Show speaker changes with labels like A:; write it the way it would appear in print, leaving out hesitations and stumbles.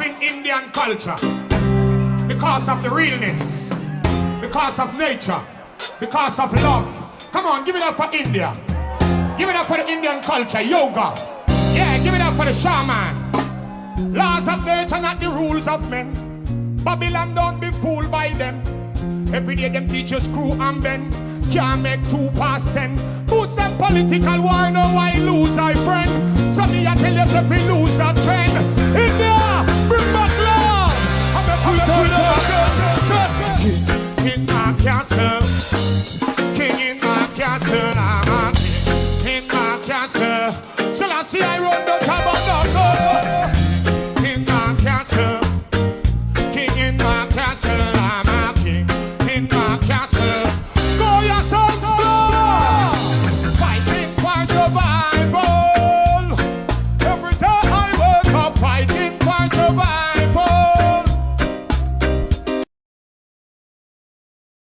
A: loving Indian culture because of the realness, because of nature, because of love. Come on, give it up for India. Give it up for the Indian culture, yoga. Yeah, give it up for the shaman. Laws of nature, not the rules of men. Babylon, don't be fooled by them. Every day them teach you screw and bend. Can't make 2 past 10. Boots them political war, no why lose, my friend. So me I tell you if we lose that trend. India, bring back love. I'm a king in our castle. King in our castle.